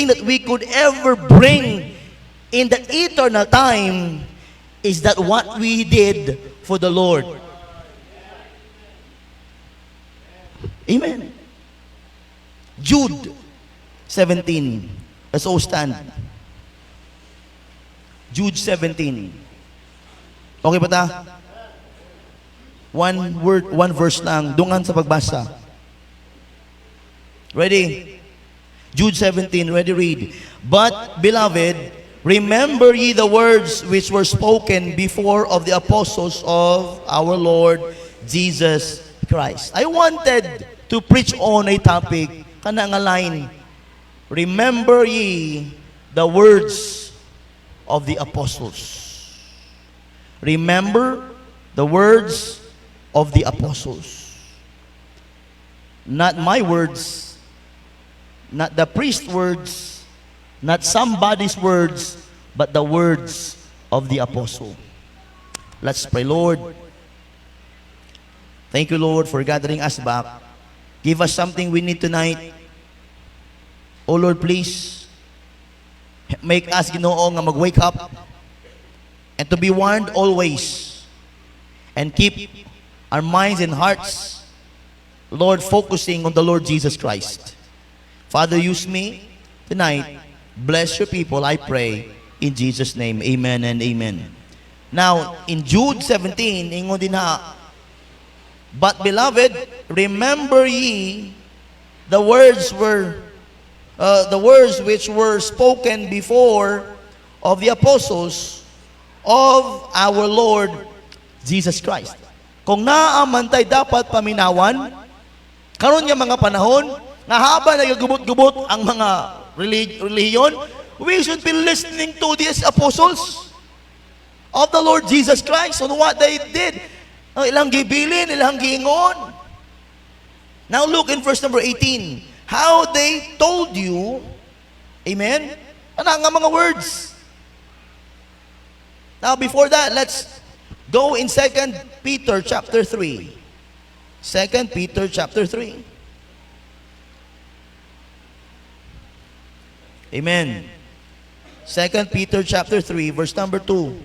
thing that we could ever bring in the eternal time is that what we did for the Lord. Amen. Jude 17. Let's all stand. Jude 17. Okay ba ta? One word, one verse lang. Dungan sa pagbasa. Ready? Jude 17, ready, read. But, beloved, remember ye the words which were spoken before of the apostles of our Lord Jesus Christ. I wanted to preach on a topic, kanang line, remember ye the words of the apostles. Remember the words of the apostles. Not my words, not the priest's words, not somebody's words, but the words of the apostle. Let's pray. Lord, thank you, Lord, for gathering us back. Give us something we need tonight. Oh Lord, please make us, Ginoo, nga mag-wake up and to be warned always and keep our minds and hearts, Lord, focusing on the Lord Jesus Christ. Father, use me tonight. Bless your people, I pray, in Jesus' name. Amen and amen. Now, in Jude 17, ingon din ha, but beloved, remember ye the words which were spoken before of the apostles of our Lord Jesus Christ. Kung naamantay dapat paminawan, karon nga mga panahon, nga haba nagagubot-gubot ang mga reliyon, we should be listening to these apostles of the Lord Jesus Christ on what they did. Ilang gibilin, ilang giingon. Now look in verse number 18. How they told you, amen? Ano nga mga words? Now before that, let's go in 2 Peter chapter 3. 2 Peter chapter 3. Amen. 2 Peter chapter 3, verse number 2.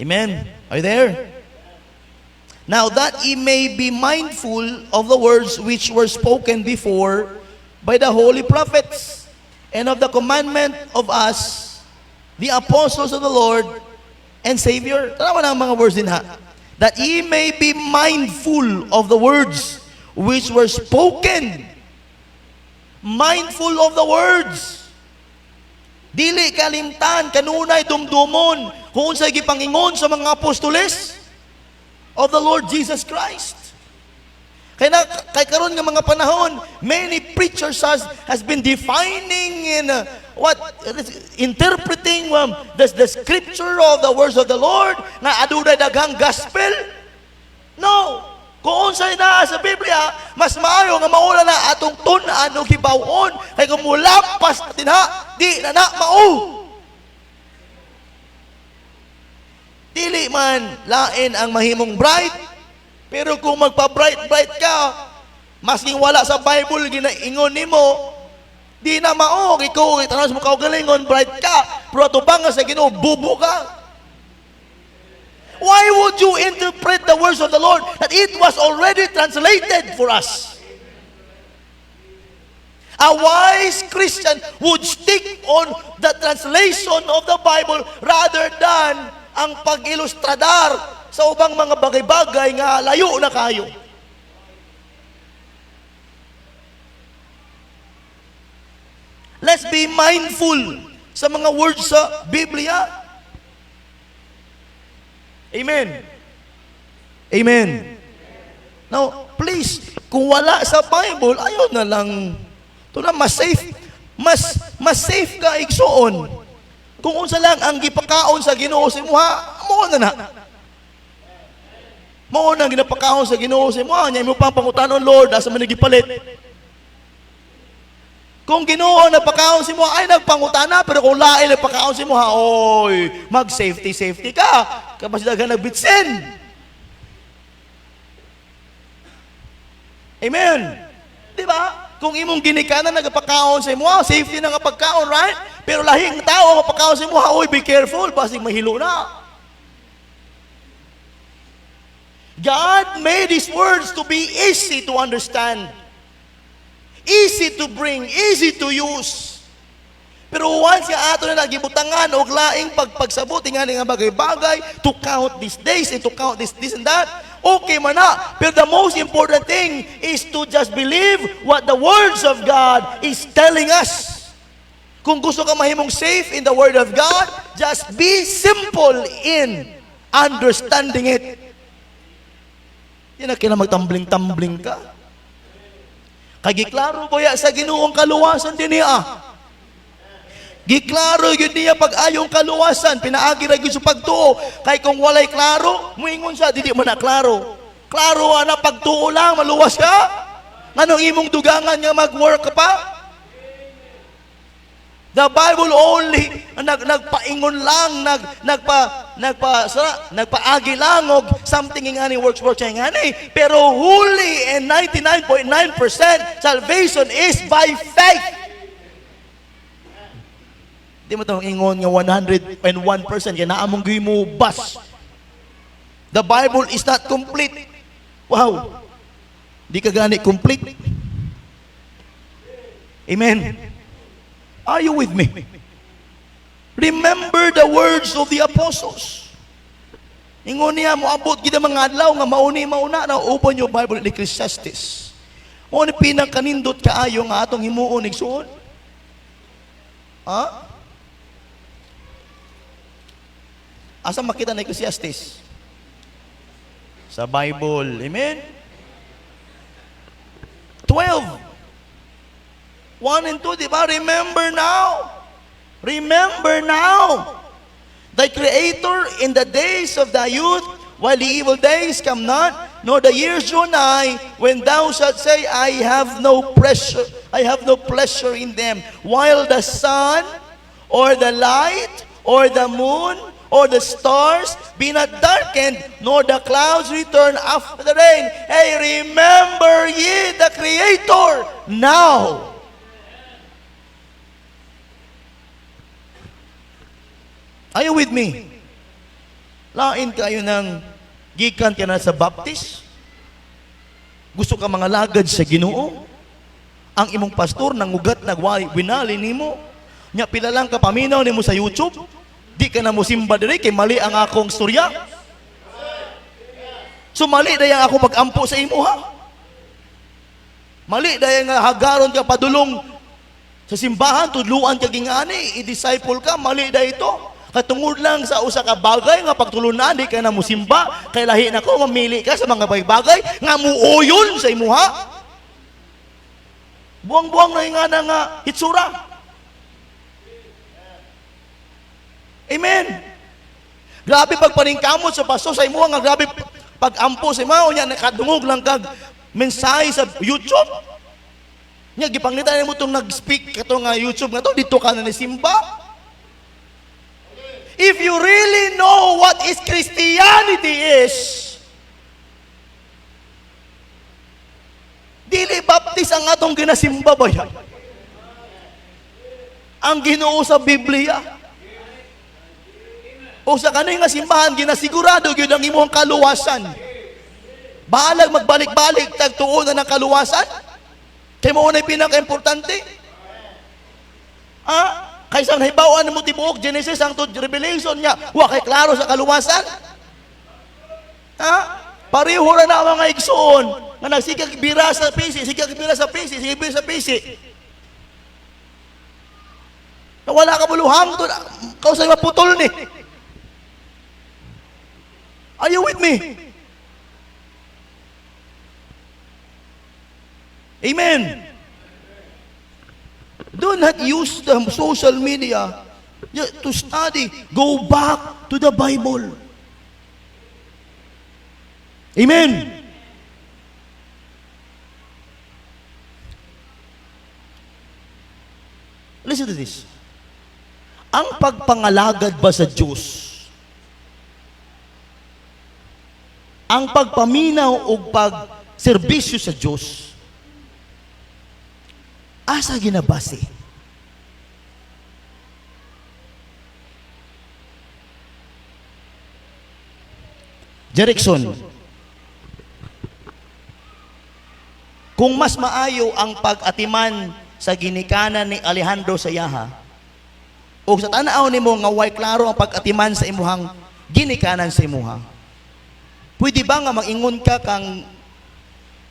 Amen. Are you there? Now that ye may be mindful of the words which were spoken before by the holy prophets, and of the commandment of us, the apostles of the Lord and Savior. Tanawa na ang mga words din ha. That ye may be mindful of the words which were spoken. Mindful of the words. Dili kalimtan, kanunay dumdumon, kung sa gipangingon sa mga apostoles of the Lord Jesus Christ. Kaya karon nga mga panahon, many preachers has been defining in interpreting the scripture of the words of the Lord na adunay daghang gospel. No. Kung unsay naa sa Biblia, mas maayo nga maula na atong tun-an o hibaw-on kay kung mulampas natin ha, di na mao. Dili man lain ang mahimong bright, pero kung magpa-bright ka, masking wala sa Bible ginaingon nimo, di na mao. Ikaw itanos mo kaugalingon bright ka, pero atubang sa Ginoo bubo ka. Why would you interpret the words of the Lord that it was already translated for us? A wise Christian would stick on the translation of the Bible rather than ang pag-ilustradar sa ubang mga bagay-bagay nga layo na kayo. Let's be mindful sa mga words sa Biblia. Amen. Amen. Now, please, kung wala sa Bible, ayaw na lang. Ito na, mas safe ka igsuon. Kung unsa lang ang gipakaon sa Ginoo sa imuha, mo na. Mo na ginapakaon sa Ginoo sa imuha, nya imo pang pangutanon, Lord, asa man gipalit. Kung Ginoo nagpakaon si mo, ay nagpangutana, pero kung lain nagpakaon si mo, oy, mag-safety ka. Kapag sila ka nagbitsin. Amen. Di ba? Kung imong ginikanan nagapakaon sa imo, safety na nga pagkaon, right? Pero lahing tao nga pagkaon sa imo, oy, be careful, basig mahilo na. God made His words to be easy to understand, easy to bring, easy to use. Pero once nga ato na nagibutangan og laing pagsabot nga nga bagay-bagay, to count these days and to count this and that, okay man na. Pero the most important thing is to just believe what the words of God is telling us. Kung gusto ka mahimong safe in the Word of God, just be simple in understanding it. Yan na kinamagtambling-tambling ka. Kagiklaro ba ya sa Ginoong kaluwasan din niya? Giklaro yun niya pag ayong kaluwasan, pinaagi ra gyud sa pagtuo. Kay kung walay klaro, muingon siya, dili man na klaro. Klaro na pagtuo lang, maluwas ka. Anong imong dugangan nga mag-work ka pa? The Bible only nagpaingon lang, nagpaagi lang og something ngani works ngani. Pero huli and 99.9% salvation is by faith. Di mo itong ingon nga 101% kaya naamong gawin mo bus. The Bible is not complete. Wow. Di ka gani complete. Amen. Are you with me? Remember the words of the apostles. Ingon niya, moabot gid mga adlaw nga mauna na open your Bible in Ecclesiastes. Mo ni pinangkanindot kaayo nga atong himuon igsuon. Ha? Asa makita na Ecclesiastes? Sa Bible. Amen? 12. 1 and 2, di ba? Remember now, thy Creator in the days of thy youth, while the evil days come not, nor the years draw nigh, when thou shalt say, I have no pleasure in them, while the sun, or the light, or the moon, or the stars be not darkened, nor the clouds return after the rain. Hey, remember ye the Creator now. Are you with me? Lain kayo ng gikan ka na sa baptist? Gusto ka mga lagad sa Ginoo? Ang imong pastor nangugat winali nimo? Nya pila lang ka paminaw nimo sa YouTube? Di ka na mo simba diri kay mali ang akong storya. So mali dayang ako pag-ampo sa imo ha. Mali dayang hagaron ka padulong sa simbahan tudluan ka gingani, i-disciple ka, mali day ito. Katungod lang sa usa ka bagay nga pagtulunan di ka na mo simba, kay lahi nako mamili ka sa mga bagay nga muuyon sa imuha. Buang-buang na nga hitsura. Amen. Grabe pagpaningkamot sa pasto sa imo nga grabe pag-ampo sa imo nya nakadungog lang kag mensahe sa YouTube. Nya gipanglitan mo tong nag-speak kato nga YouTube nga to dito ka na ni simba. If you really know what is Christianity is, dili baptist ang atong ginasimba ba yan? Ang Ginoo sa Biblia. O sa kanoy nga simbahan, ginasigurado yun ang imong kaluwasan. Bahalag magbalik-balik, tagtuon na ng kaluwasan. Kaya mo na yung pinaka-importante. Kaysa nahibawaan mo tibuok, Genesis ang to Revelation niya, wa kay klaro sa kaluwasan. Pareho ra na mga igsoon, nga nagsikag bira sa pisi, sikag bira sa pisi, sikag bira sa pisi. Wala ka buluhang to, kausay maputol ni. Are you with me? Amen. Do not use the social media to study. Go back to the Bible. Amen. Listen to this. Ang pagpangalagad ba sa Diyos, ang pagpaminaw o serbisyo sa Diyos, asa ginabase? Jerickson, kung mas maayo ang pag-atiman sa ginikanan ni Alejandro Sayaha, o sa tanaw nimo nga way klaro ang pag-atiman sa imuhang ginikanan sa imuha, pwede ba nga mag-ingon ka kang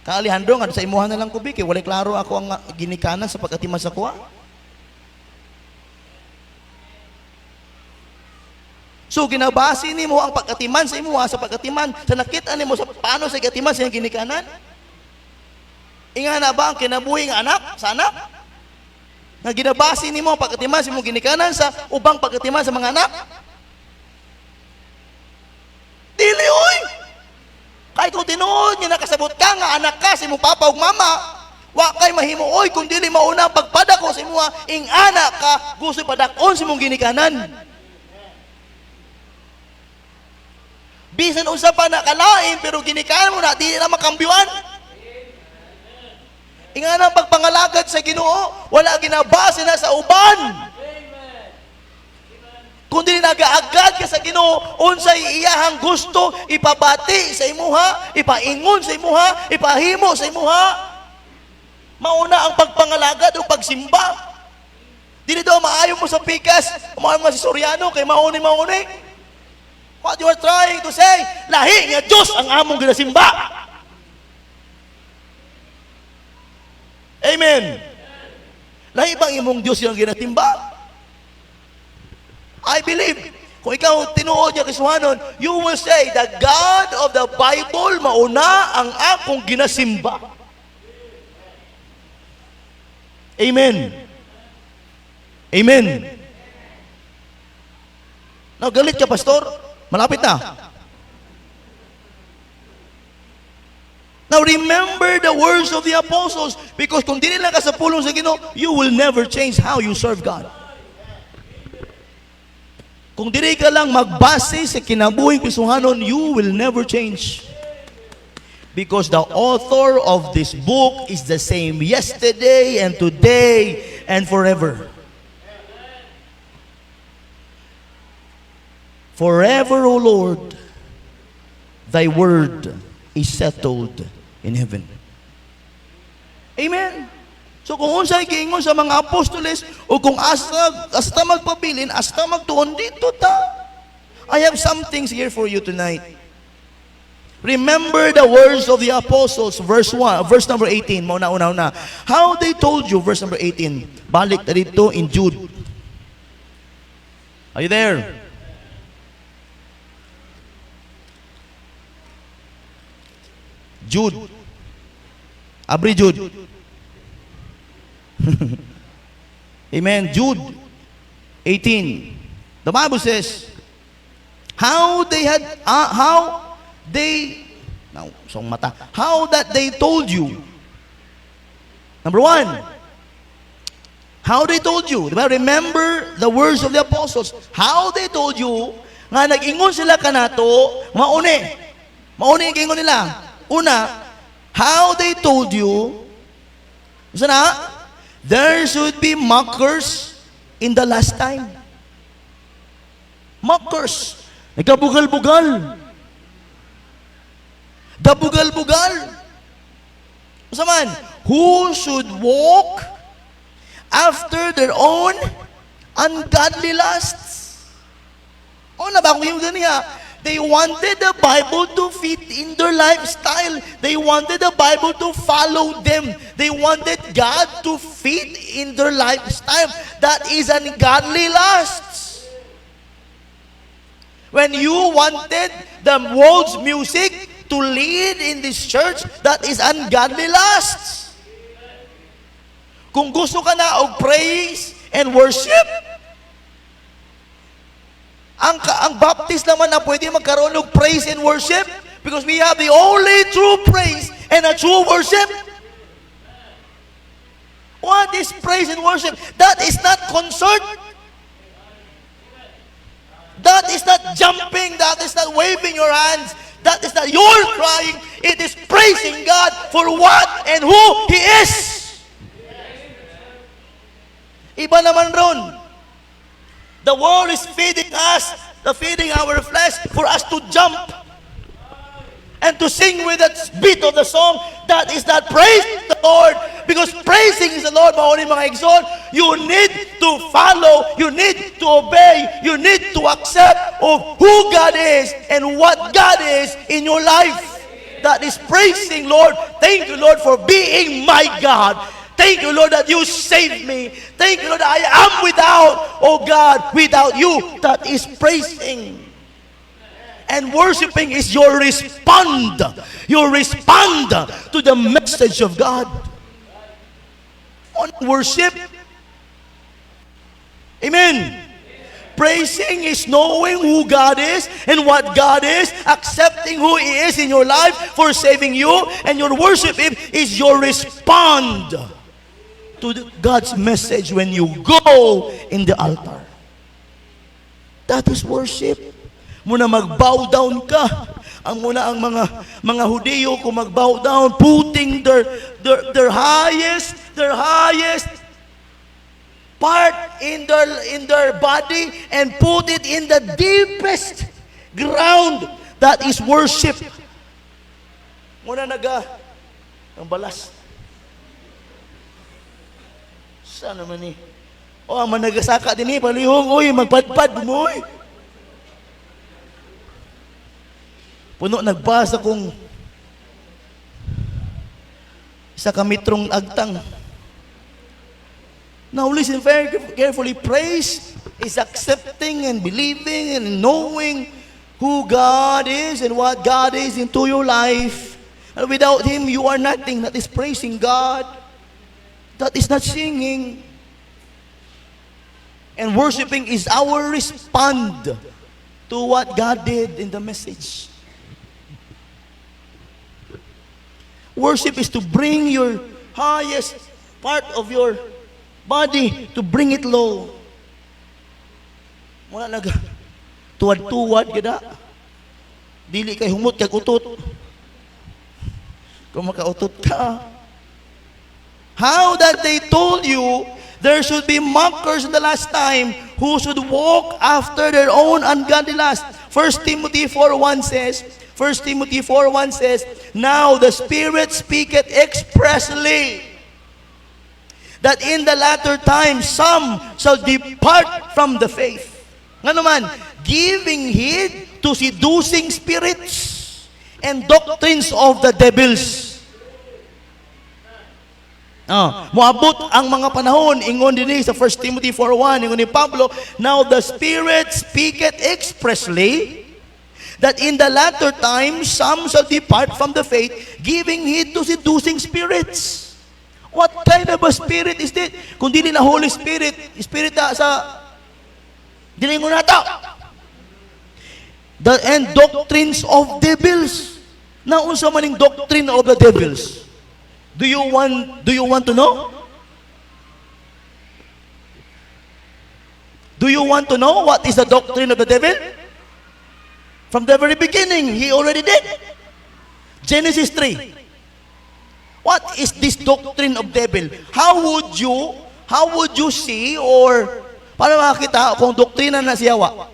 Alejandro nga sa imuha na lang kubi kay walay klaro ako ang ginikanan sa pag-atiman sa kuha? So ginabase nimo ang pag-atiman sa imuha sa pag-atiman sa nakita nimo sa paano sa atiman sa iyang ginikanan? Inga na ba ang kinabuhi nga anak sa anak? Nga ginabase nimo ang pag-atiman sa imong ginikanan sa ubang pag-atiman sa mga anak? Dili oy. Kay kung tinuod nga nakasabot ka nga anak ka sa imong papa ug mama, wa kay mahimo oy kung dili mauna ang pagpadako sa imuha ing anak ka gusto padakon sa imong ginikanan. Bisan unsa pa na kalain pero ginikanan mo na dili na makambyuan. Inga na pagpangalagad sa Ginoo, wala ginabase na sa uban. Kundi nagaagad ka sa Ginoo, unsay iyahang gusto ipabati sa imuha, ipaingon sa imuha, ipahimo sa imuha. Mauna ang pagpangalagad o pagsimba. Dili daw maayo mo sa pikas, maayo mo si Soriano kay mauni. What you are trying to say, lahi nga Diyos ang among ginasimba. Amen. Lahi bang imong Diyos yung ginatimba? I believe, kung ikaw tinuod niya kisuhanon, you will say, the God of the Bible mauna ang akong ginasimba. Amen. Amen. Now, galit ka, pastor? Malapit na. Now remember the words of the apostles, because kung di nila ka sa pulong sa Ginoo, you will never change how you serve God. Kung dili ka lang magbase sa kinabuhing kisuhanon, you will never change. Because the author of this book is the same yesterday and today and forever. Forever, O Lord, thy word is settled in heaven. Amen. So kung unsay giingon sa mga apostoles o kung asta magpabilin, asta magtuon dito ta. I have some things here for you tonight. Remember the words of the apostles, verse number 18. Mauna. How they told you, verse number 18. Balik na dito in Jude. Are you there? Jude. Abri Jude. Amen. Jude 18. The Bible says, how that they told you. Number one, how they told you. Diba? Remember the words of the apostles. How they told you, nga nag-ingon sila kanato, mauni ang ingon nila. Una, how they told you, there should be mockers in the last time. Mockers. Nagkabugal-bugal. Gabugal-bugal. Usaman, who should walk after their own ungodly lusts. O na ba kung yung ganiya? They wanted the Bible to fit in their lifestyle. They wanted the Bible to follow them. They wanted God to fit in their lifestyle. That is ungodly lusts. When you wanted the world's music to lead in this church, that is ungodly lusts. Kung gusto ka na og praise and worship, ang Baptist naman na pwede magkaroon ng praise and worship because we have the only true praise and a true worship. What is praise and worship? That is not concert. That is not jumping. That is not waving your hands. That is not your crying. It is praising God for what and who He is. Iba naman ron. The world is feeding us, feeding our flesh for us to jump and to sing with that beat of the song. That is not praising the Lord, because praising is the Lord. Mauni mga exalt, you need to follow, you need to obey, you need to accept of who God is and what God is in your life. That is praising, Lord. Thank you, Lord, for being my God. Thank you, Lord, that you saved me. Thank you, Lord, that I am without, oh God, without you. That is praising. And worshiping is your respond. You respond to the message of God. On worship. Amen. Praising is knowing who God is and what God is, accepting who He is in your life for saving you, and your worship is your respond to God's message when you go in the altar. That is worship. Muna mag-bow down ka. Ang mga Hudyo kung mag-bow down, putting their highest part in their body and put it in the deepest ground. That is worship. Muna ang balas. Saan naman ang managasaka din palihong, uy, magpadpad mo, uy. Puno nagbasa kong isa kamitrong agtang. Now listen very carefully. Praise is accepting and believing and knowing who God is and what God is into your life. And without Him, you are nothing. That is praising God. That is not singing. And worshiping is our respond to what God did in the message. Worship is to bring your highest part of your body, to bring it low. Muna tuwad-tuwad kada. Dili kay humot kag utot. Kung makautot ka. How that they told you there should be mockers in the last time who should walk after their own ungodly lust. 1 Timothy 4:1 says, now the Spirit speaketh expressly that in the latter time some shall depart from the faith. Nga naman, giving heed to seducing spirits and doctrines of the devils. Moabot ang mga panahon, ingon din sa 1 Timothy 4:1, ingon ni Pablo, now the Spirit speaketh expressly that in the latter time some shall depart from the faith, giving heed to seducing spirits. What kind of a spirit is this? Kung dili na Holy Spirit, Spirit sa dili mo nata. And doctrines of devils. Na unsa maning doctrine of the devils? Do you want to know? Do you want to know what is the doctrine of the devil? From the very beginning, he already did. Genesis 3. What is this doctrine of devil? How would you see or para makita kung doktrina na si Hawa?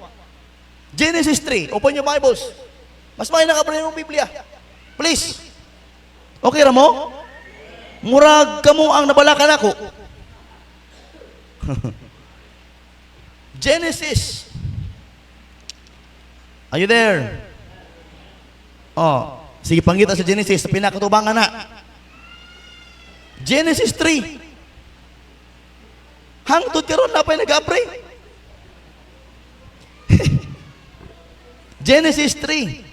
Genesis 3. Open your Bibles. Mas may nakabra yung Biblia. Please. Okay ra mo? Murag kamo ang nabalakan ako. Genesis. Are you there? Sige, panggita sa Genesis, sa pinakatubangan na. Genesis 3. Hangtod karon na pa'y nag-apray. Genesis 3,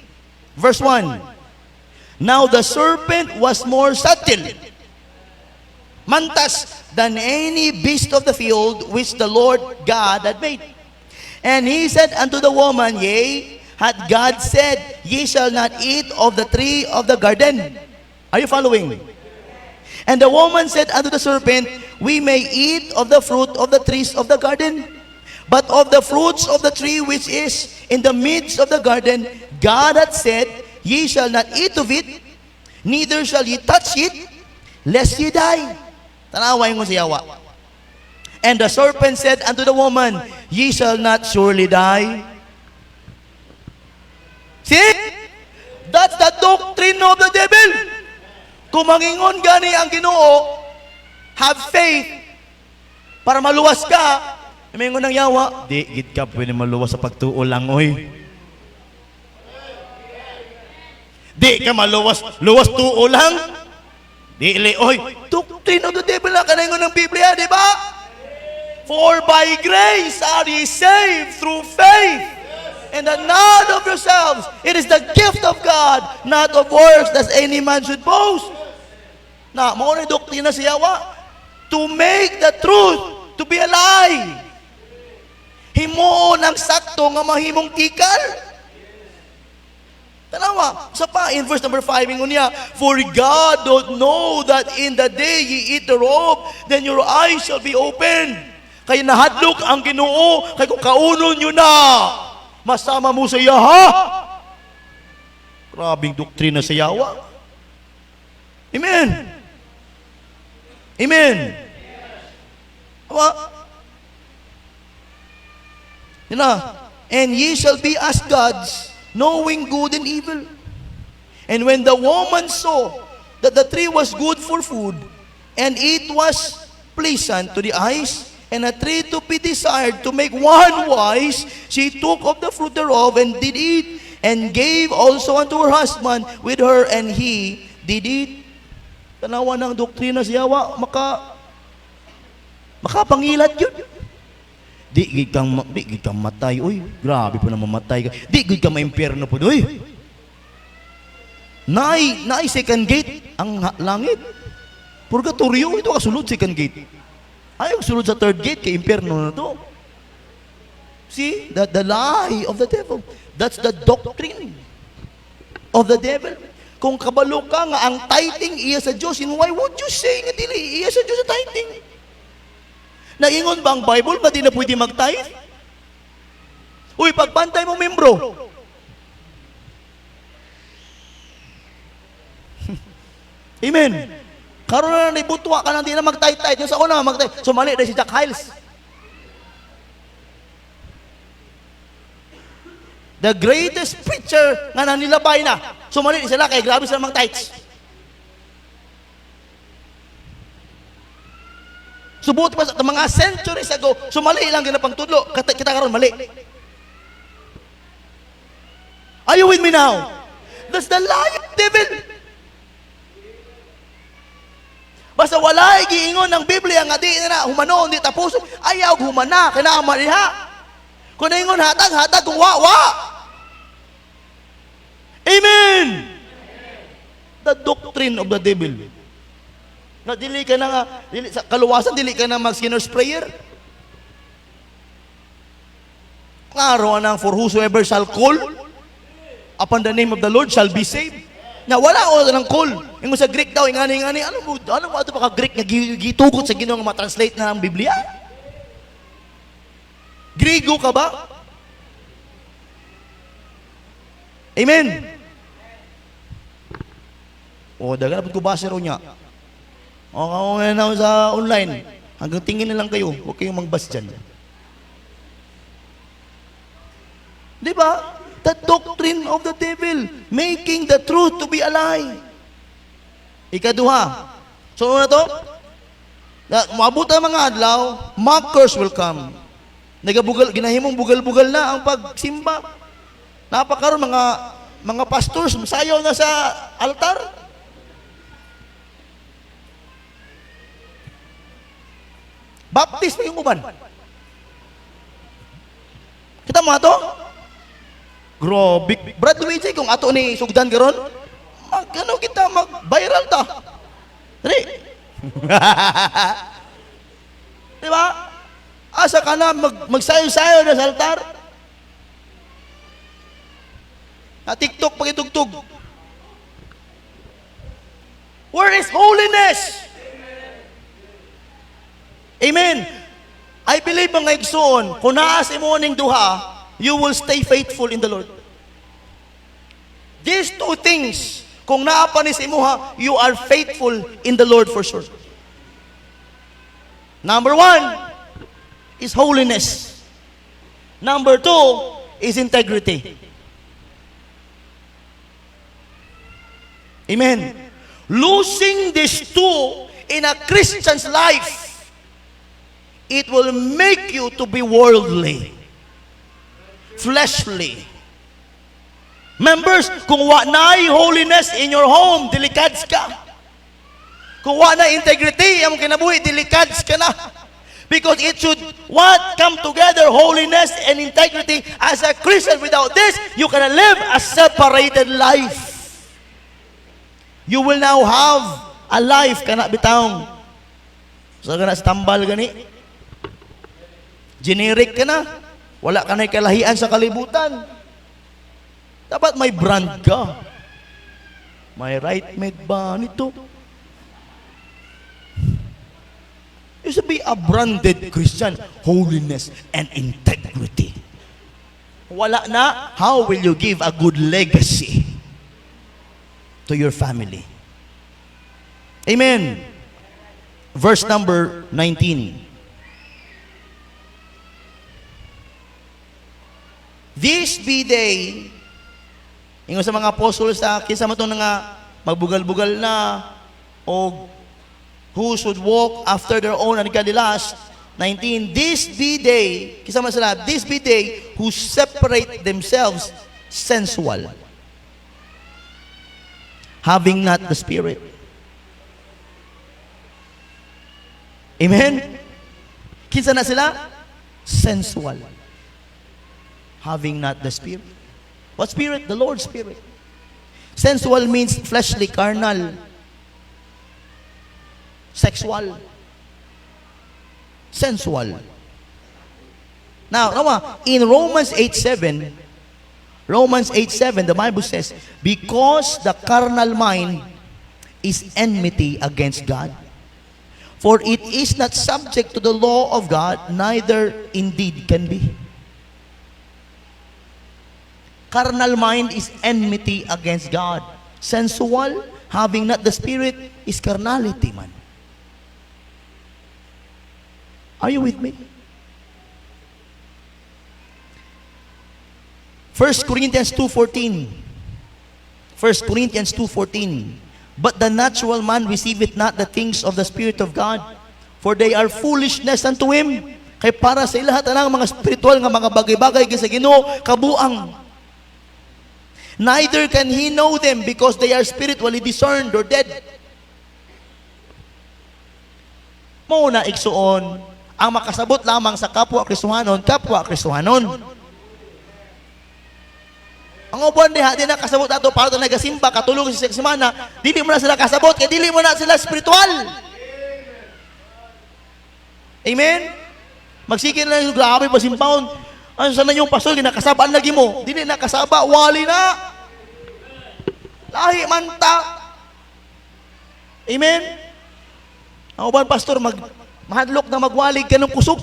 verse 1. Now the serpent was more subtle, mantas, than any beast of the field which the Lord God had made. And he said unto the woman, yea, hath God said, ye shall not eat of the tree of the garden. Are you following? And the woman said unto the serpent, we may eat of the fruit of the trees of the garden. But of the fruits of the tree which is in the midst of the garden, God hath said, Ye shall not eat of it, neither shall ye touch it, lest ye die. Tanaway mo si Yawa. And the serpent said unto the woman, Ye shall not surely die. See? That's the doctrine of the devil. Kung mangingon gani ang Ginoo, have faith para maluwas ka. Mangingon ng Yawa, di gid ka pwede maluwas sa pagtuo lang, oy. Di ka maluwas, luwas tuo lang. Dili, oy. Doctrine of the devil na kanayong ng Biblia, di ba? For by grace are ye saved through faith. And that not of yourselves. It is the gift of God, not of works, that any man should boast. Na, mauna yung doktrina si Yawa. To make the truth to be a lie. Himuon ang sakto nga mahimong tikal. Tanawa, sa pa, in verse number 5, ingon niya, For God doth know that in the day ye eat thereof, then your eyes shall be opened. Kaya nahadlok ang Ginoo, kaya kung kaunon nyo na, masama mo sa iya, ha? Grabing doktrina sa Yawa. Amen. Amen. Ama? Yun na. And ye shall be as gods, knowing good and evil. And when the woman saw that the tree was good for food, and it was pleasant to the eyes, and a tree to be desired to make one wise, she took of the fruit thereof and did eat, and gave also unto her husband with her, and he did eat. Tanawa ng doktrina si Yawa, makapangilat yun. Di gid kang matay, uy. Grabe po na mamatay ka. Di gid ka ma-impyerno po, uy. Naay second gate ang langit. Purgatorio, ito kasulod second gate. Ayaw sulod sa third gate, kay impyerno na to. See, the lie of the devil. That's the doctrine of the devil. Kung kabalo ka nga ang tithing iya sa Diyos, why would you say nga dili iya sa Diyos sa tithing? Naingon ba ang Bible ba di na pwede mag-tithe? Uy, pagpantay mo membro. Amen. Karoon na nibutwa ka nang di na mag-tithe. Yung sa una mag-tithe. Sumali na si Jack Hiles. The greatest preacher nga nanilabay na. Sumali sila kay grabe sila mag-tithes. Subot pa sa mga centuries ago, sumali lang ginapang tudlo. Kita karon mali. Are you with me now? That's the lie of the devil. Basta walay giingon ng Biblia nga di na humano di tapos ayaw humana kinaaman diha. Kung ingon hatag kung wa. Amen. The doctrine of the devil. Na dili ka na sa kaluwasan dili ka na mag sinner's prayer. Klaro nang for whosoever shall call upon the name of the Lord shall be saved. Na wala o ng call. Yung sa Greek daw, ingani, ano mo ito pa ka-Greek na gitugot sa Ginoo nga ma-translate na ang Biblia? Griego ka ba? Amen. O, dagan na ko base ro niya. O, ngayon sa online. Hanggang tingin na lang kayo. Huwag kayong magbas dyan. Di ba? The doctrine of the devil, making the truth to be a lie. Ikaduha. So, ano na to? Maabot ang mga adlaw, mockers will come. Ginahimong bugal-bugal na ang pagsimba. Napakaroon mga pastors, sayaw na sa altar. Baptist pa yung uban. Kita mo ito? Grabe. Brad Luigi, kung ato ni Sugdan garon, kita mag-viral ta. Dali. Diba? Asa ka na magsayo-sayo na sa altar? Na TikTok pagitugtog. Where is holiness? Amen. I believe mga igsoon, kung naa sa imo ning duha, you will stay faithful in the Lord. These two things, kung naa pa ni sa imuha, you are faithful in the Lord for sure. Number 1 is holiness. Number 2 is integrity. Amen. Losing these two in a Christian's life, it will make you to be worldly, fleshly. Members, kung wa na'y holiness in your home, delikads ka. Kung wa na integrity, ang kinabuhi, delikads ka na. Because it should what come together, holiness and integrity. As a Christian, without this, you cannot live a separated life. You will now have a life kana bitawng. So kana sa tambal gani. Generic ka na. Wala ka na kalahian sa kalibutan. Dapat may brand ka. May right made ba nito? You should be a branded Christian. Holiness and integrity. Wala na, how will you give a good legacy to your family? Amen. Verse number 19. This be day, ingon sa mga apostles sa kinsa man itong nga magbugal-bugal na o who should walk after their own ungodly lust. 19, this be they, kinsa man sila, this be they who separate themselves sensual, having not the Spirit. Amen? Kinsa na sila? Sensual. Having not the Spirit. What Spirit? The Lord's Spirit. Sensual means fleshly, carnal, sexual, sensual. Now, in Romans 8:7, the Bible says, because the carnal mind is enmity against God. For it is not subject to the law of God, neither indeed can be. Carnal mind is enmity against God. Sensual, having not the Spirit, is carnality, man. Are you with me? 1 Corinthians 2:14. 1 Corinthians 2:14. But the natural man receiveth not the things of the Spirit of God, for they are foolishness unto him. Kay para sa ilahat ng mga spiritual nga mga bagay-bagay sa Ginoo kabuang. Neither can he know them because they are spiritually discerned or dead. Muna igsuon, ang makasabot lamang sa kapwa Kristohanon. Ang uban diha di na kasabot ato para nagasimba katulog sa semana, dili mo na sila kasabot kay dili mo na sila spiritual. Amen. Magsigil na yung grabe pasimpahon. Ano sana yung pastor ginakasabaan lagi mo? Dili na kasaba, wali na. Lahi manta. Amen. Ang uban pastor mahadlok na magwalig ka ng kusog.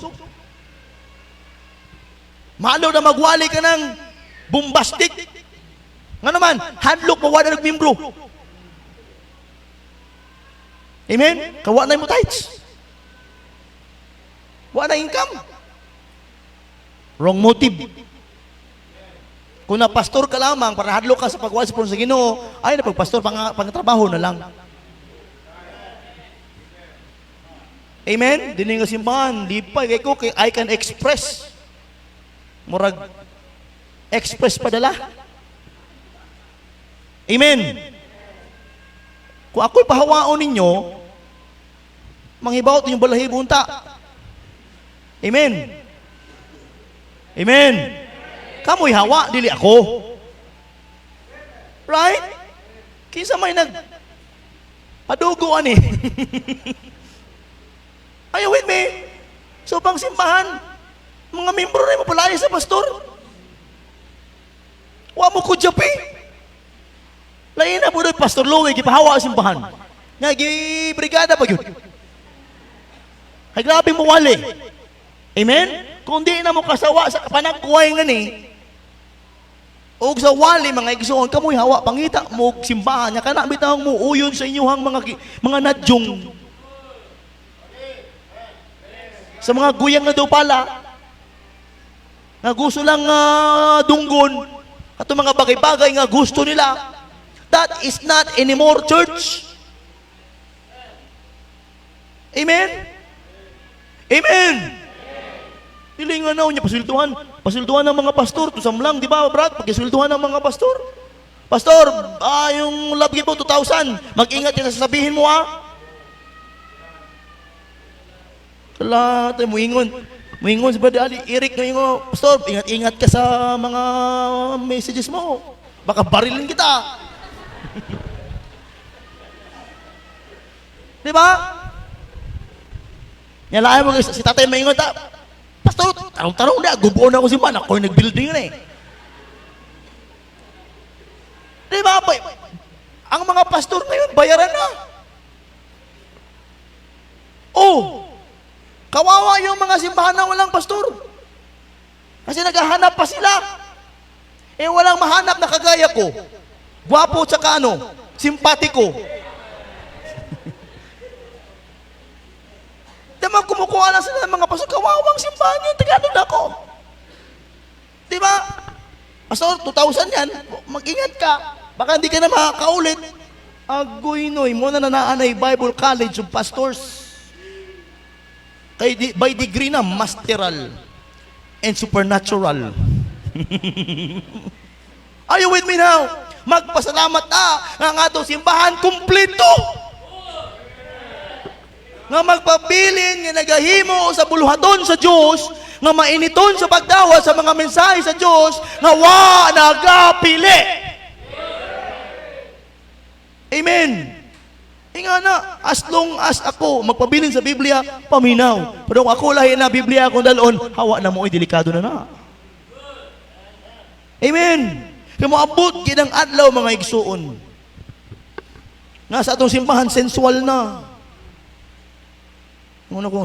Mahadlok na magwalig ka ng bombastic. Nga naman, hadlok mo wala nagmimbro. Amen? Kawa na mo tithes. Wala na income. Wrong motive. Kung na pastor ka lamang, para hadlok ka sa pagwasip sa Ginoo, ay na pagpastor, pang-trabaho na lang. Amen? Dili nga simbahan, lipay, kay ko, I can express. Murag, express padala. Amen. Kung ako'y pahawaon ninyo, manghibaw ito yung balahibo unta. Amen. Amen. Kamo'y hawa, dili ako. Right? Kinsa may padugo ani. Are you with me? So pang simbahan, mga membro na mapalaya sa pastor. Wa mo ko japi. Lain na po doon, Pastor Louie, gipahawa sa simbahan. Nga, gibrigada pa yun. Ay, grabe mo wali. Amen? Kung di na mo kasawa sa panagkuhay nga ni, o sa wali mga igsoon, kamoy hawa, pangita mo, simbahan niya, kana bitang mo, uyon sa inyuhang mga nadyong. Sa mga guyang na daw pala, nga gusto lang dunggon, at mga bagay-bagay nga gusto nila, that is not anymore church. Amen? Amen! Dili nga niya, pasultuhan ng mga pastor, tusam lang, di ba, brad? Pagkisultuhan ng mga pastor. Pastor, yung love gift mo, 2,000, mag-ingat ka sa sasabihin mo, Kala, tayo muingon si Brother Ali, Eric na yung, Pastor, ingat-ingat ka sa mga messages mo. Baka barilin kita. Di ba? Nyalayan mo, si tatay maingon, Pastor, tarong-tarong na, gubuon ako si man, ako yung nag-building na Di ba? Ang mga pastor ngayon, bayaran na. Kawawa yung mga simbahan na walang pastor. Kasi naghahanap pa sila. Walang mahanap na kagaya ko. Gwapo tsaka simpatiko. Diba, kumukuha lang sila ng mga pastor. Kawawang simbahan yun, tagalog na ako. Diba? Pastor, 2,000 yan. Mag-ingat ka. Baka hindi ka na makakaulit. Agoy noy, muna na naanay Bible College of Pastors. By degree na, masteral and supernatural. Are you with me now? Magpasalamat na nga nga itong simbahan kumplito. Nga magpabilin, nga nagahimo sa buluhaton sa Diyos, nga mainiton sa pagdawa sa mga mensahe sa Diyos, nga nagapili. Amen. Nga na, as long as ako magpabilin sa Biblia, paminaw. Pero kung ako lahi na Biblia akong dalon, hawa na mo, delikado na. Amen. Kaya moabot kinang adlaw mga igsuon. Nga sa atong simbahan, sensual na. Muna ko,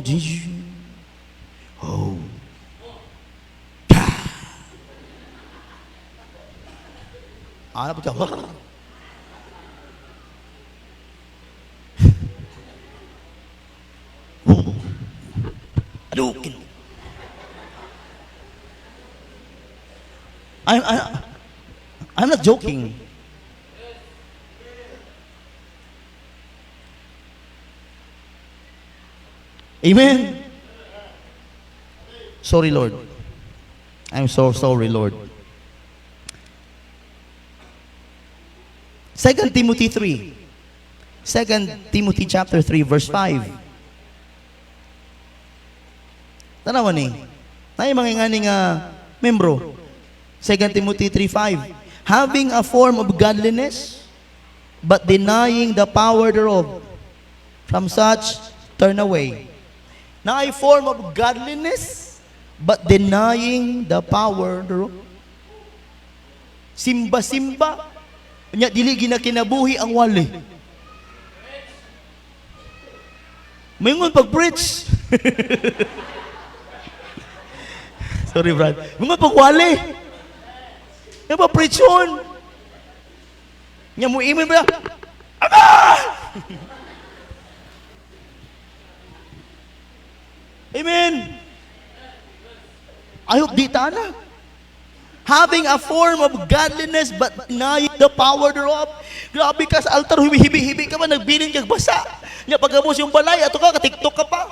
ano po siya? Adukin. I'm not joking. Amen. Sorry, Lord. I'm so sorry, Lord. 2 Timothy 3. 2 Timothy chapter 3, verse 5. Tanawan ni. Tayo mga nga membro. 2 Timothy 3:5. Having a form of godliness, but denying the power thereof, from such turn away. Na ay form of godliness, but denying the power thereof. Simba-simba, nya dili ginakinabuhi ang wali. Mayroon pag-preach. Sorry, Brad. Mga pagwali. Yung pa-preach yun. Nga mo email ba? Ama! Amen. I hope di na. Having a form of godliness but denying the power thereof. Grabe ka sa altar, hibi-hibi ka ba, nagbilin kag basa. Nga pagabos yung balay, ato ka, ka-tiktok ka pa.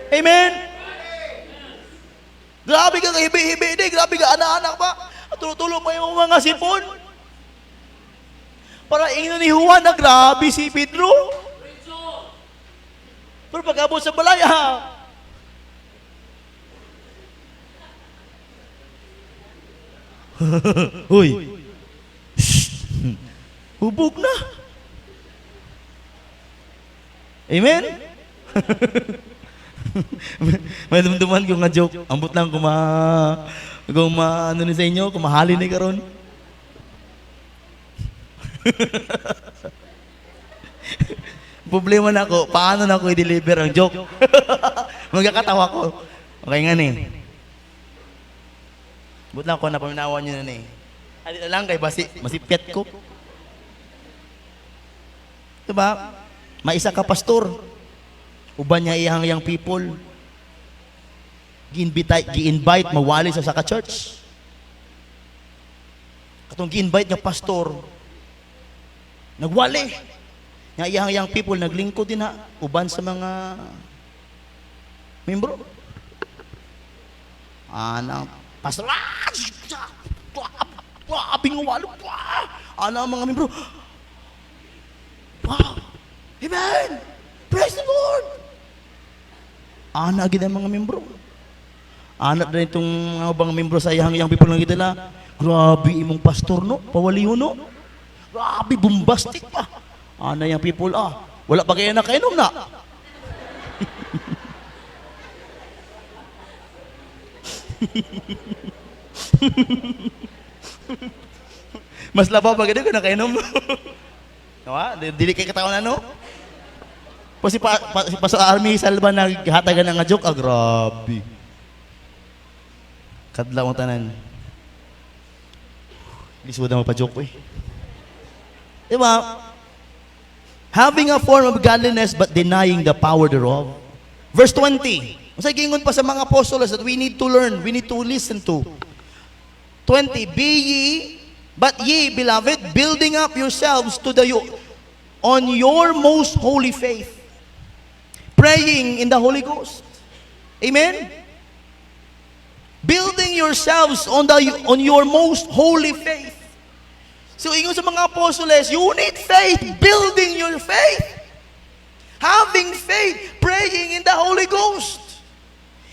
Amen. Grabe ka hibi-hibi di, grabe ka anak-anak pa. At tulong mo yung mga sipon. Para ingin ni Juan na grabe si Pedro. Pero pag-abot sa balay, Uy. Hubog na. Amen? May dumduman ko nga joke. Ambot lang kung ano ni sa inyo, kung mahalin ni karon. Problema na ako, paano na ako i-deliver ang joke? Magkakatawa ko. Okay nga ni. But lang ko na paminawan nyo na ni. Adi na lang kay masipyat ko. Diba? May isa ka pastor. Uban niya iyang young people. Gi-invite mawali sa ka church. Katong gi-invite nga pastor, nagwali. Nga iyang young people naglingkod din ha. Uban sa mga membro. Pastor, bingawalo, mga membro. Wow! Amen! Praise the Lord! Agad ang mga membro. Anak na itong mga membro sa iyang people nga gitala. Grabe imong pastor, no? Pawaliho, no? Grabe, bombastic pa. Yung people, wala pa kayo nakainom na. Mas labaw pa ganun kung nakainom. Dili kay kataon na, no? Si Pastor Army Salva naghatagan ng joke, grabe. Kadlaw ang tanan. Lisod na magpa-joke, eh. Diba? Having a form of godliness but denying the power thereof. Verse 20. Masay gingon pa sa mga apostles that we need to learn, we need to listen to. 20. But ye, beloved, building up yourselves on your most holy faith, praying in the Holy Ghost. Amen? Building yourselves on your most holy faith. So, ingon sa mga apostoles, you need faith, building your faith. Having faith, praying in the Holy Ghost.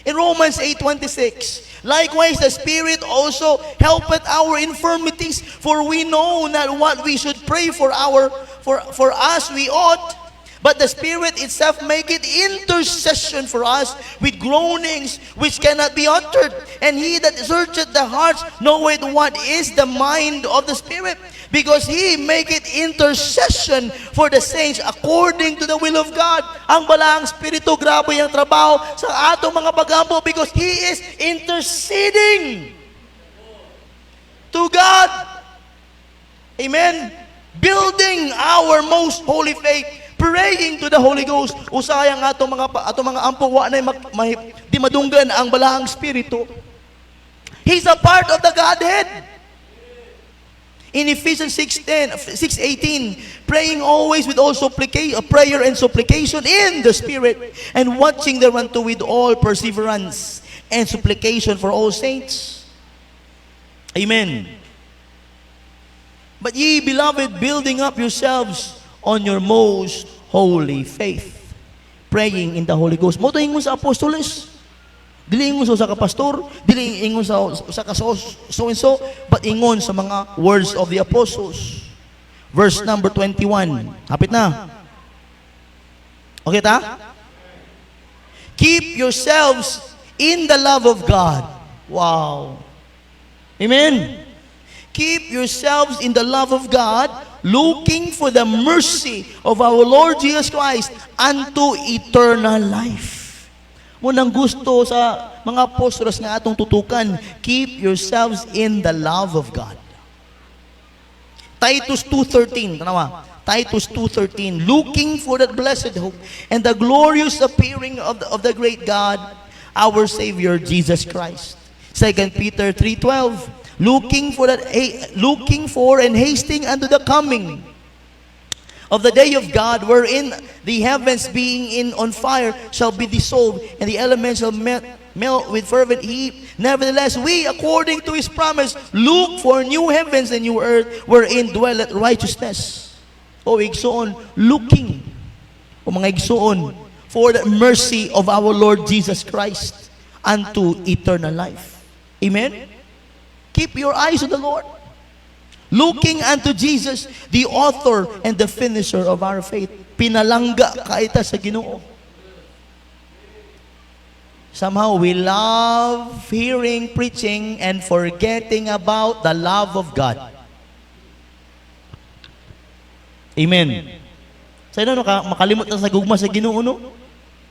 In Romans 8:26, likewise the Spirit also helpeth our infirmities, for we know not what we should pray for us we ought, but the Spirit itself maketh intercession for us with groanings which cannot be uttered. And he that searcheth the hearts knoweth what is the mind of the Spirit, because he maketh intercession for the saints according to the will of God. Ang Balaang Espiritu, grabe yung trabaho sa atong mga pagampo, because he is interceding to God. Amen? Building our most holy faith, praying to the Holy Ghost. Usayang atong mga ampo wa na di madunggan ang Balaang Espiritu. He's a part of the Godhead. In Ephesians 6:18, praying always with all prayer and supplication in the Spirit, and watching thereunto with all perseverance and supplication for all saints. Amen. But ye, beloved, building up yourselves on your most holy faith, praying in the Holy Ghost. Mo to ingon sa apostoles. Dili ingon sa kapastor, dili ingon sa so-and-so, but ingon sa mga words of the apostles. Verse number 21. Hapit na. Okay ta? Keep yourselves in the love of God. Wow. Amen. Keep yourselves in the love of God, looking for the mercy of our Lord Jesus Christ unto eternal life. Munang gusto sa mga apostolos nga atong tutukan, keep yourselves in the love of God. Titus 2:13, tanawa. Titus 2:13, looking for that blessed hope and the glorious appearing of the great God, our Savior Jesus Christ. 2 Peter 3:12, looking for and hasting unto the coming of the day of God, wherein the heavens being on fire shall be dissolved, and the elements shall melt with fervent heat. Nevertheless, we, according to His promise, look for new heavens and new earth, wherein dwelleth righteousness. O igsoon, looking, o mga igsoon, for the mercy of our Lord Jesus Christ unto eternal life. Amen? Keep your eyes on the Lord. Looking unto Jesus, the author and the finisher of our faith. Pinalangga kaita sa Ginoo. Somehow we love hearing preaching and forgetting about the love of God. Amen. Sa ino makalimot na sa gugma sa Ginoo, no?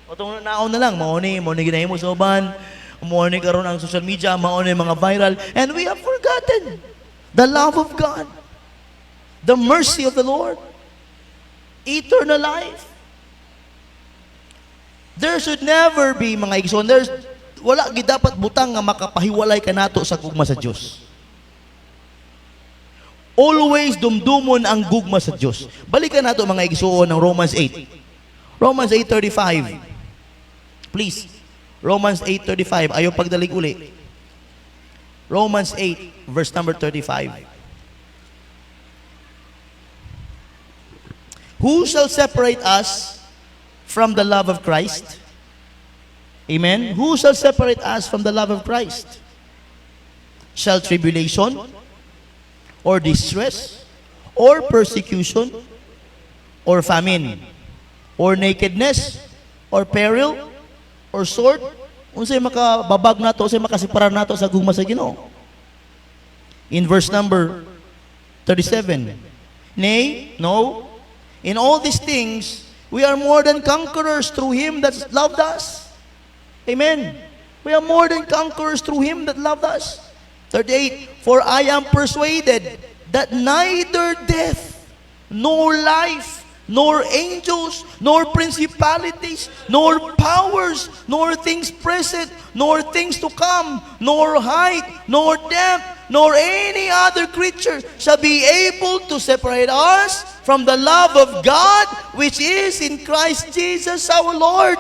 O itong naon na lang, mauni ginahin mo sa uban, mauni karon ang social media, mauni mga viral, and we have forgotten the love of God, the mercy of the Lord, eternal life. There should never be, mga igsoon, wala gid dapat butang nga makapahiwalay ka nato sa gugma sa Dios. Always dumdumon ang gugma sa Dios. Balikan nato mga igsoon ng Romans 8. Romans 8:35. Please. Romans 8:35. Ayaw pagdalig uli. Romans 8 verse number 35. Who shall separate us from the love of Christ? Amen. Who shall separate us from the love of Christ? Shall tribulation, or distress, or persecution, or famine, or nakedness, or peril, or sword? Unsay makababag nato, unsay makasiparar nato sa gugma sa Ginoo? In verse number 37. Nay, no. In all these things, we are more than conquerors through Him that loved us. Amen. We are more than conquerors through Him that loved us. 38, for I am persuaded that neither death, nor life, nor angels, nor principalities, nor powers, nor things present, nor things to come, nor height, nor depth, nor any other creature shall be able to separate us from the love of God which is in Christ Jesus our Lord.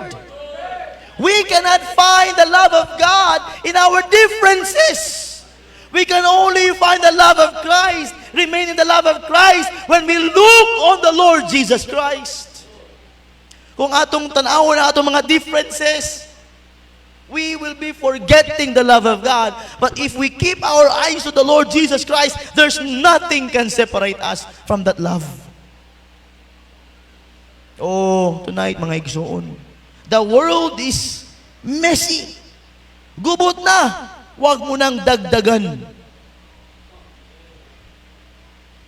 We cannot find the love of God in our differences. We can only find the love of Christ, remain in the love of Christ when we look on the Lord Jesus Christ. Kung atong tanawon na atong mga differences, we will be forgetting the love of God. But if we keep our eyes to the Lord Jesus Christ, there's nothing can separate us from that love. Oh, tonight mga igsoon, the world is messy. Gubot na. Huwag mo nang dagdagan.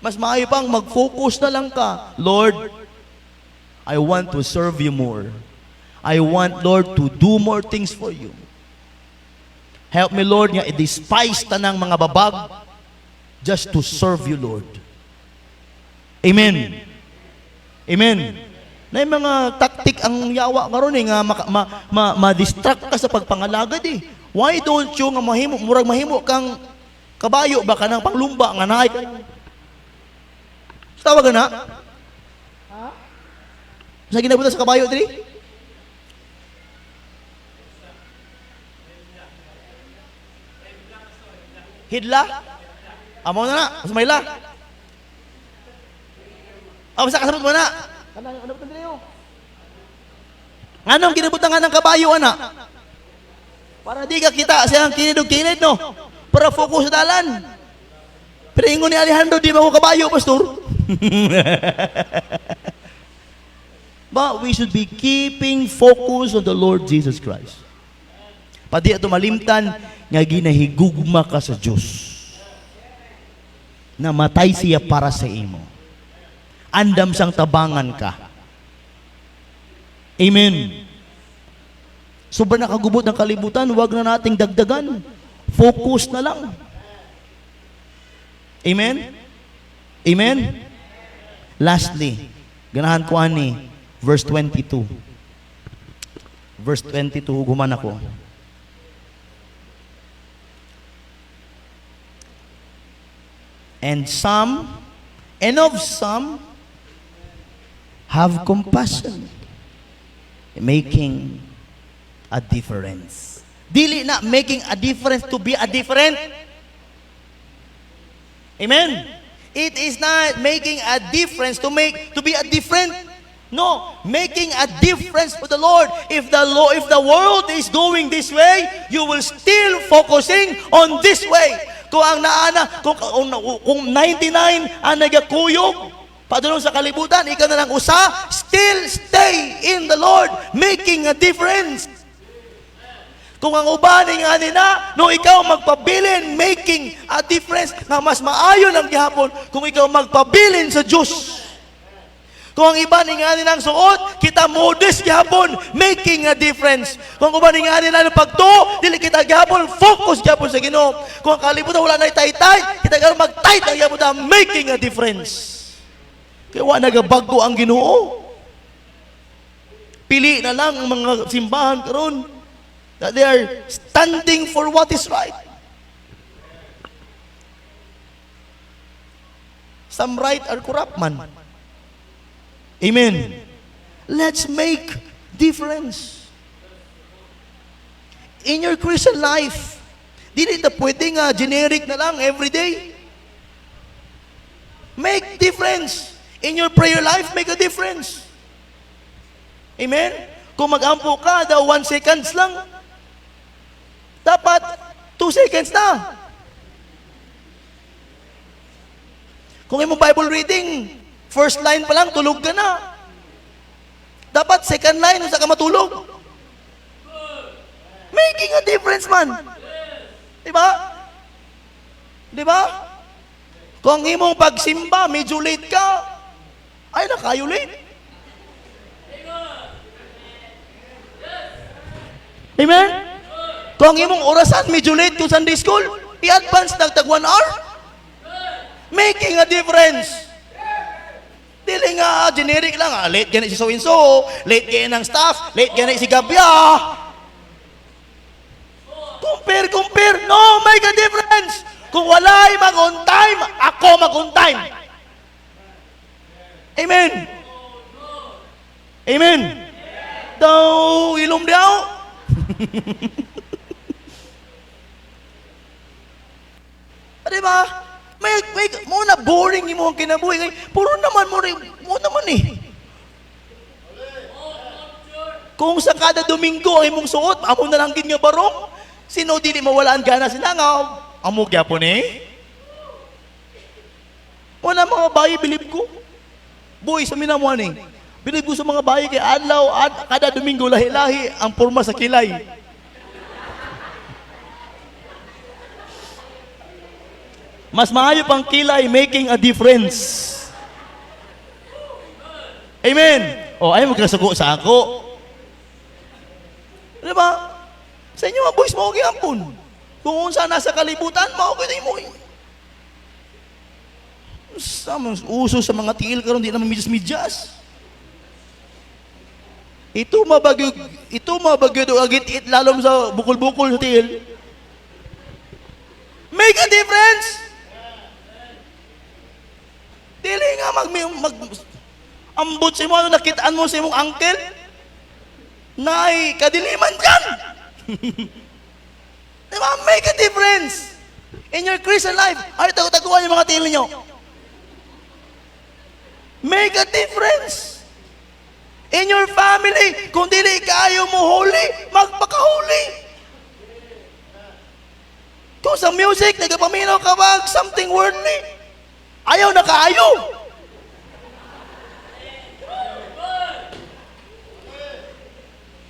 Mas maayo pang mag-focus na lang ka. Lord, I want to serve you more. I want, Lord, to do more things for you. Help me, Lord, nga i-despise tanang mga babag just to serve you, Lord. Amen. Amen. Na yung mga taktik ang yawa karon nga ma-distract ka sa pagpangalagad eh. Why don't you nga murag mahimo kang kabayo ba ka ng panglumba nga naay ka? Tawag na? Ha? Sa ginabutan sa kabayo diri? Hidla? Amo na na, sa mayla. Basta kasabot mo na. Ano ba diri yo? Anong ginabutan nga ng kabayo ana? Para di ka kita siyang kinidog-kinid, no? Para focus sa dalan. Pero ingon ni Alejandro, di ba ko kabayo, pastor? But we should be keeping focus on the Lord Jesus Christ. Pati ato malimtan, nga ginahigugma ka sa Diyos. Namatay siya para sa imo. Andam sang tabangan ka. Amen. Sobrang nakagubot ng kalibutan, huwag na nating dagdagan. Focus na lang. Amen? Amen? Lastly, ganahan ko ani, verse 22. Verse 22, huguman ako. And of some, have compassion, making a difference. Dili na making a difference to be a different. Amen. It is not making a difference to be a different. No, making a difference for the Lord. If the world is going this way, you will still focusing on this way. Kung ang naana, kung 99 ang nagakuyog padulong sa kalibutan, ikaw na lang usa, still stay in the Lord, making a difference. Kung ang uban nga nina, no ikaw magpabilin, making a difference, nga mas maayo ng gihapon kung ikaw magpabilin sa Diyos. Kung ang iba ni nga nilang suot, kita modest gyapon, making a difference. Kung ang iba ni nga nilang pagto, dili kita gyapon, focus gyapon sa Ginoo. Kung ang kalibutan wala na tay-tay, kita gyapon mag-tight ang gyapon ta, making a difference. Kaya wala nagabago ang Ginoo. Pili na lang ang mga simbahan karon that they are standing for what is right. Some right are corrupt man. Amen. Let's make difference. In your Christian life, di ito pwedeng generic na lang everyday. Make difference. In your prayer life, make a difference. Amen? Kung mag-ampo ka, daw 1 seconds lang. Dapat 2 seconds na. Kung imong Bible reading, first line pa lang, tulog ka na. Dapat second line, unsa ka matulog. Making a difference man. Diba? Diba? Kung imong pagsimba, medyo late ka, ay nakayo late. Amen? Kung imong orasan, medyo late kung Sunday school, i-advance nagtag 1 hour. Making a difference. Dili nga generic lang, late ganit si so-and-so, late ganit ng staff, late ganit si Gabya. Compare. No, make a difference. Kung walay mag-on time, ako mag-on time. Amen. Amen. Daw, ilom daw. Diba? Muna boring mo ang kinabuhi. Puro naman mo naman eh. Kung sa kada Domingo ay mong suot, amo na lang gid nga barong, sino dili mawalaan gana sinangaw? Amo gyapon eh. Wala mga bayi bilib ko. Boy, sa minamuan eh. Bilib ko sa mga bayi kay adlaw kada Domingo lahi-lahi ang porma sa kilay. Mas maayo pang kilay, making a difference. Amen. O, ay magkasuko sa ako. Diba? Sa inyo mga boys, maugay ampun. Kung unsa nasa kalibutan, maugay na mo. Uso sa mga tiil karon di naman midyas-midyas. Ito mabagyo do agit it lalom sa bukol-bukol sa tiil. Make a difference. Dili nga ambot sa mo, nakitaan mo sa imong uncle, nay, kadiliman dyan. Diba? Make a difference. In your Christian life, ay, taguan yung mga tili nyo. Make a difference. In your family, kung dili kayo mo holy, magpaka-holy. Kung sa music, nagapaminaw ka ba something worldly, ayaw na kaayo.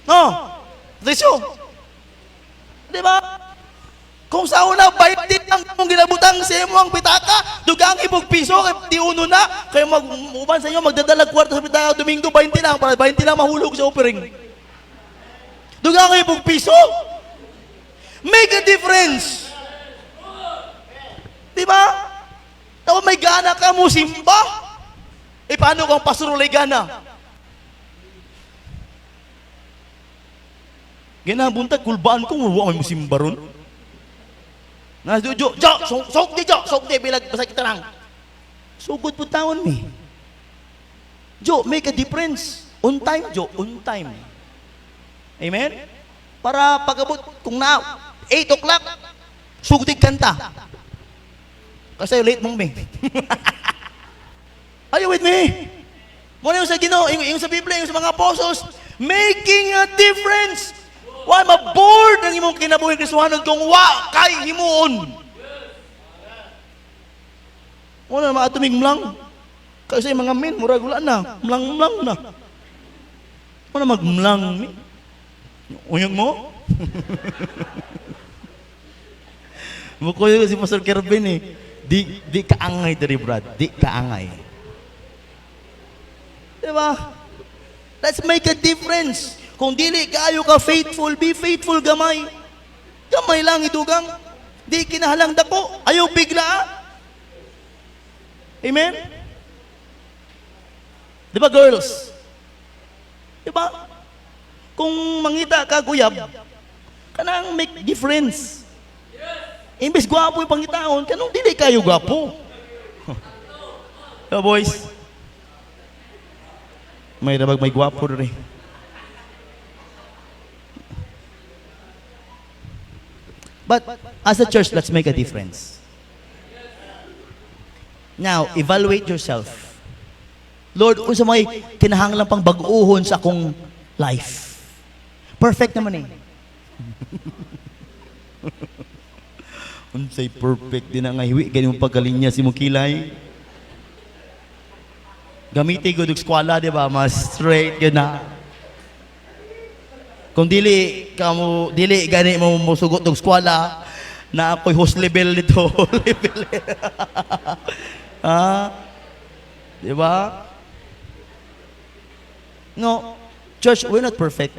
No? Diso. Diba? Kung sa una, 20 lang kung ginabutang sa imo ang pitaka, dugang ibog piso, kay tiuno na, kayo mag-uban sa inyo, magdadalag kwarta sa pitaka, Domingo, 20 lang, para 20 lang mahulog sa offering. Dugang ibog piso. Make a difference. Diba? Tapos may gana ka mo simba. Eh paano kung pastor ulay gana? Ginabuntag kulbaan ko, huwag mo simba ron. Sok di, bilag basa kita lang. Sugod po taon mi. Make a difference. On time, on time. Amen? Para pagabot, kung na, 8 o'clock, sugdig kanta. Kasi late mong me. Are you with me? Muna yung sa Ginoo, yung sa Biblia, yung sa mga apostles, making a difference. Why maboard ang imong kinabuhi Kristohanon kung wa kay himuon. Muna maatumig mlang. Kasi mga men, murag wala na. Mlang na. Muna magmlang. Uyong mo? Mukoy si Pastor Kervin eh. Di kaangay dari Brad, di kaangay. Diba? Let's make a difference. Kung dili kayo ka faithful, be faithful gamay. Gamay lang idugang. Di kinahalang dako. Ayaw bigla. Amen? Diba girls? Diba? Kung mangita ka guyab, kanang make difference. Imbes gwapo yung pangitaon, kanong dili kayo gwapo. Boys, may nabag may gwapo rin. But as a church, let's make a difference. Now, evaluate yourself. Lord, kung sa may kinahanglan pang baguhon sa akong life. Perfect naman eh. Unsay perfect din ang hiwi, ganyan mong pagkalinya si Mukilay. Gamitin ko ng skwala, di ba? Mas straight yun na. Kung dili gani mo musugot ng skwala, na ako'y host level dito. Level. Di ba? No, church, we're not perfect.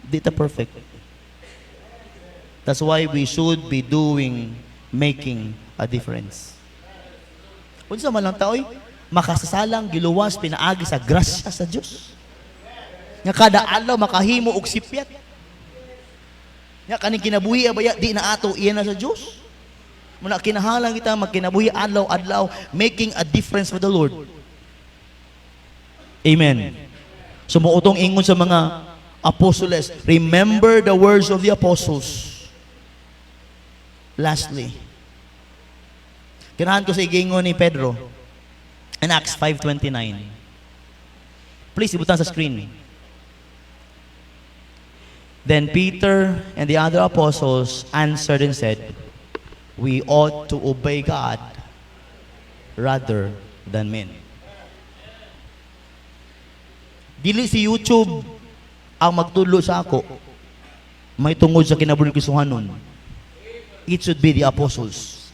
Di ta perfect. That's why we should be making a difference. Kung sa man lang tao'y, makasasalang giluwas pinaagi sa grasya sa Diyos. Nga kada adlaw makahimo og sipyat. Nga kaning kinabuhi abaya di na ato iyan na sa Dios. Muna kinahanglan kita magkinabuhi adlaw-adlaw making a difference for the Lord. Amen. Sumuotong ingon sa mga apostoles, remember the words of the apostles. Lastly, kinahan ko sa igingon ni Pedro in Acts 5:29. Please ibutan sa screen. Then Peter and the other apostles answered and said, we ought to obey God rather than men. Dili si YouTube ang magtulo sa ako. May tungod sa kinabuhi Kristohanon. It should be the apostles.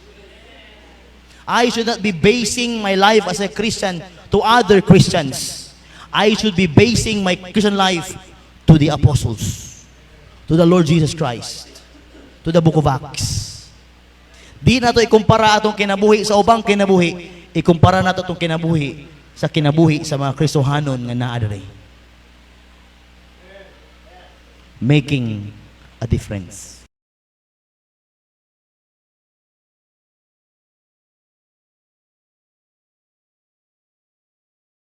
I should not be basing my life as a Christian to other Christians. I should be basing my Christian life to the apostles. To the Lord Jesus Christ. To the book of Acts. Di na to ikumpara atong kinabuhi sa ubang kinabuhi. Ikumpara na to itong kinabuhi sa kinabuhi sa mga Kristohanon nga naadari. Making a difference.